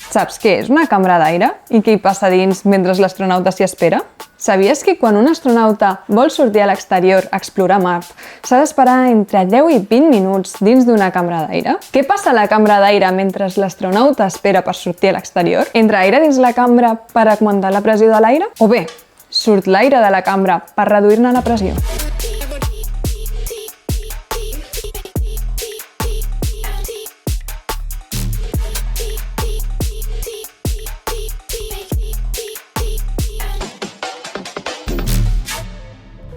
Saps què és una cambra d'aire i què hi passa dins mentre l'astronauta s'hi espera? Sabies que quan un astronauta vol sortir a l'exterior a explorar Mart, s'ha d'esperar entre 10 i 20 minuts dins d'una cambra d'aire? Què passa a la cambra d'aire mentre l'astronauta espera per sortir a l'exterior? Entra aire dins la cambra per augmentar la pressió de l'aire? O bé, surt l'aire de la cambra per reduir-ne la pressió?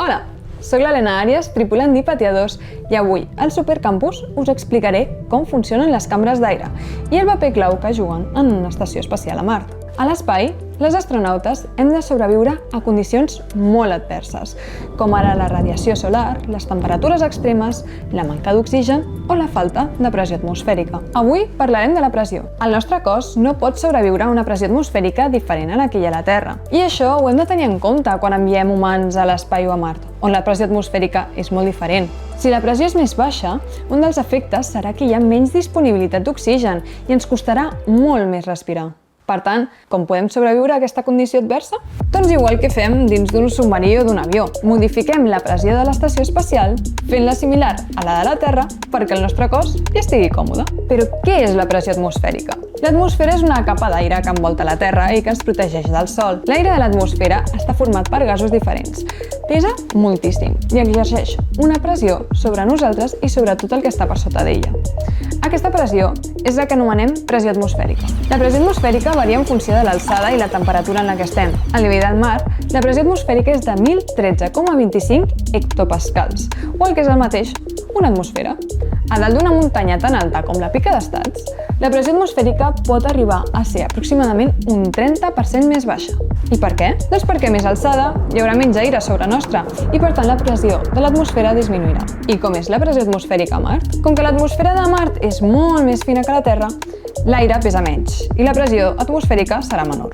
Hola, soc l'Helena Àries, tripulant d'Hypatia 2, i avui al Supercampus us explicaré com funcionen les cambres d'aire i el paper clau que juguen en una estació espacial a Mart. A l'espai, les astronautes hem de sobreviure a condicions molt adverses, com ara la radiació solar, les temperatures extremes, la manca d'oxigen o la falta de pressió atmosfèrica. Avui parlarem de la pressió. El nostre cos no pot sobreviure a una pressió atmosfèrica diferent a la que hi ha a la Terra. I això ho hem de tenir en compte quan enviem humans a l'espai o a Mart, on la pressió atmosfèrica és molt diferent. Si la pressió és més baixa, un dels efectes serà que hi ha menys disponibilitat d'oxigen i ens costarà molt més respirar. Per tant, com podem sobreviure a aquesta condició adversa? Doncs igual que fem dins d'un submarí o d'un avió. Modifiquem la pressió de l'estació espacial fent-la similar a la de la Terra perquè el nostre cos hi estigui còmode. Però què és la pressió atmosfèrica? L'atmosfera és una capa d'aire que envolta la Terra i que ens protegeix del Sol. L'aire de l'atmosfera està format per gasos diferents. Pesa moltíssim i exerceix una pressió sobre nosaltres i sobre tot el que està per sota d'ella. Aquesta pressió és la que anomenem pressió atmosfèrica. La pressió atmosfèrica varia en funció de l'alçada i la temperatura en la que estem. Al nivell del mar, la pressió atmosfèrica és de 1013,25 hectopascals, o el que és el mateix, una atmosfera. A dalt d'una muntanya tan alta com la Pica d'Estats, la pressió atmosfèrica pot arribar a ser aproximadament un 30% més baixa. I per què? Doncs perquè a més alçada hi haurà menys aire sobre nostra i per tant la pressió de l'atmosfera disminuirà. I com és la pressió atmosfèrica a Mart? Com que l'atmosfera de Mart és molt més fina que la Terra, l'aire pesa menys i la pressió atmosfèrica serà menor.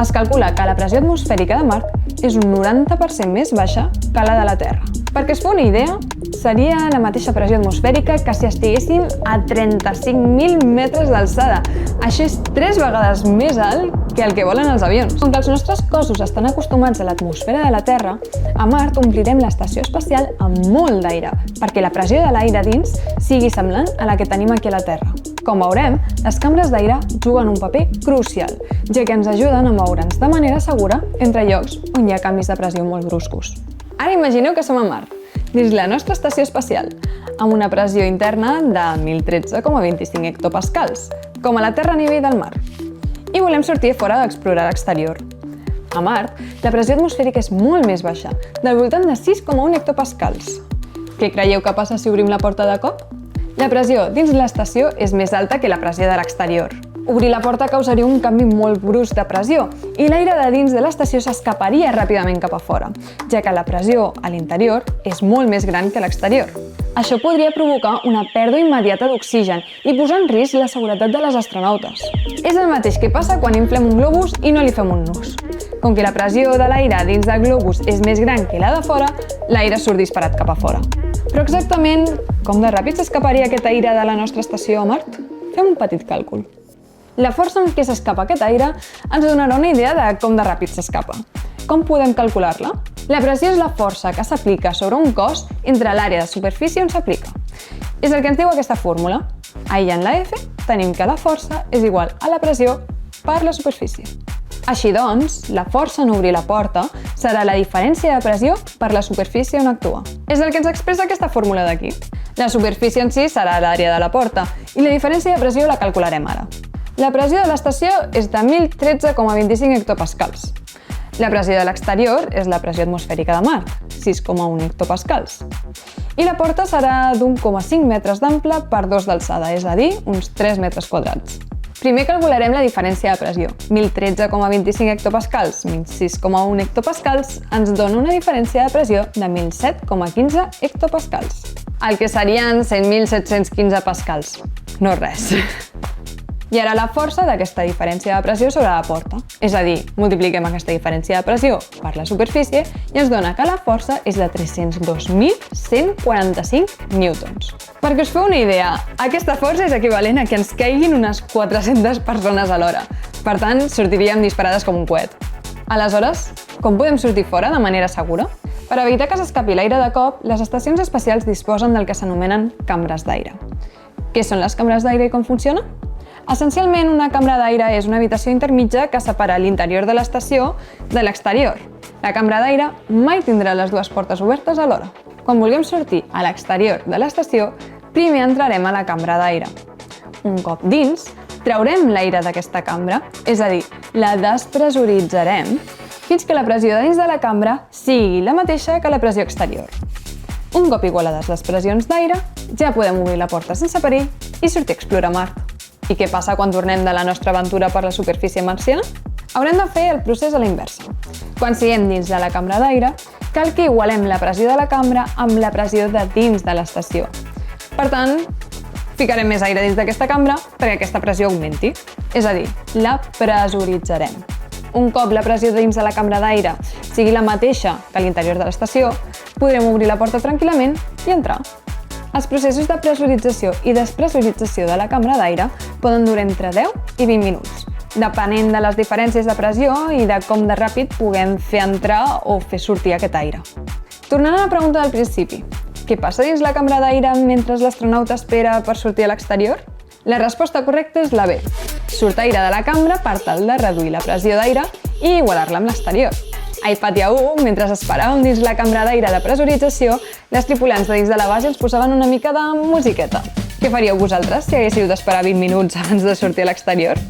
Es calcula que la pressió atmosfèrica de Mart és un 90% més baixa que la de la Terra. Perquè es fa una idea, seria la mateixa pressió atmosfèrica que si estiguéssim a 35.000 metres d'alçada. Això és 3 vegades més alt que el que volen els avions. Com que els nostres cossos estan acostumats a l'atmosfera de la Terra, a Mart omplirem l'estació espacial amb molt d'aire, perquè la pressió de l'aire dins sigui semblant a la que tenim aquí a la Terra. Com veurem, les cambres d'aire juguen un paper crucial, ja que ens ajuden a moure'ns de manera segura entre llocs on hi ha canvis de pressió molt bruscos. Ara imagineu que som a Mart, dins la nostra estació espacial, amb una pressió interna de 1013,25 hectopascals, com a la Terra a nivell del mar. I volem sortir fora d'explorar l'exterior. A Mart, la pressió atmosfèrica és molt més baixa, del voltant de 6,1 hectopascals. Què creieu que passa si obrim la porta de cop? La pressió dins l'estació és més alta que la pressió de l'exterior. Obrir la porta causaria un canvi molt brusc de pressió i l'aire de dins de l'estació s'escaparia ràpidament cap a fora, ja que la pressió a l'interior és molt més gran que a l'exterior. Això podria provocar una pèrdua immediata d'oxigen i posar en risc la seguretat de les astronautes. És el mateix que passa quan inflem un globus i no li fem un nus. Com que la pressió de l'aire dins del globus és més gran que la de fora, l'aire surt disparat cap a fora. Però exactament com de ràpid s'escaparia aquest aire de la nostra estació a Mart? Fem un petit càlcul. La força amb què s'escapa aquest aire ens donarà una idea de com de ràpid s'escapa. Com podem calcular-la? La pressió és la força que s'aplica sobre un cos entre l'àrea de superfície on s'aplica. És el que ens diu aquesta fórmula. Aïllant la F, tenim que la força és igual a la pressió per la superfície. Així doncs, la força en obrir la porta serà la diferència de pressió per la superfície on actua. És el que ens expressa aquesta fórmula d'aquí. La superfície en si serà l'àrea de la porta i la diferència de pressió la calcularem ara. La pressió de l'estació és de 1013,25 hectopascals. La pressió de l'exterior és la pressió atmosfèrica de Mart, 6,1 hectopascals. I la porta serà d'1,5 metres d'ample per 2 d'alçada, és a dir, uns 3 metres quadrats. Primer calcularem la diferència de pressió. 1013,25 hectopascals menys 6,1 hectopascals ens dona una diferència de pressió de 1007,15 hectopascals, el que serien 100.715 pascals. No res. I ara la força d'aquesta diferència de pressió sobre la porta. És a dir, multipliquem aquesta diferència de pressió per la superfície i ens dona que la força és de 302.145 newtons. Perquè us feu una idea, aquesta força és equivalent a que ens caiguin unes 400 persones alhora. Per tant, sortiríem disparades com un coet. Aleshores, com podem sortir fora de manera segura? Per evitar que s'escapi l'aire de cop, les estacions espacials disposen del que s'anomenen cambres d'aire. Què són les cambres d'aire i com funcionen? Essencialment, una cambra d'aire és una habitació intermitja que separa l'interior de l'estació de l'exterior. La cambra d'aire mai tindrà les dues portes obertes alhora. Quan vulguem sortir a l'exterior de l'estació, primer entrarem a la cambra d'aire. Un cop dins, traurem l'aire d'aquesta cambra, és a dir, la despressuritzarem fins que la pressió de dins de la cambra sigui la mateixa que la pressió exterior. Un cop igualades les pressions d'aire, ja podem obrir la porta sense perill i sortir a explorar Mart. I què passa quan tornem de la nostra aventura per la superfície marciana? Haurem de fer el procés a la inversa. Quan siguem dins de la cambra d'aire, cal que igualem la pressió de la cambra amb la pressió de dins de l'estació. Per tant, ficarem més aire dins d'aquesta cambra perquè aquesta pressió augmenti. És a dir, la pressuritzarem. Un cop la pressió dins de la cambra d'aire sigui la mateixa que a l'interior de l'estació, podrem obrir la porta tranquil·lament i entrar. Els processos de pressurització i despressurització de la cambra d'aire poden durar entre 10 i 20 minuts, depenent de les diferències de pressió i de com de ràpid puguem fer entrar o fer sortir aquest aire. Tornant a la pregunta del principi, què passa dins la cambra d'aire mentre l'astronauta espera per sortir a l'exterior? La resposta correcta és la B. Surt aire de la cambra per tal de reduir la pressió d'aire i igualar-la amb l'exterior. A Hypatia 1, mentre esperàvem dins la cambra d'aire de pressurització, les tripulants de dins de la base ens posaven una mica de musiqueta. Què faríeu vosaltres si haguéssiu d'esperar 20 minuts abans de sortir a l'exterior?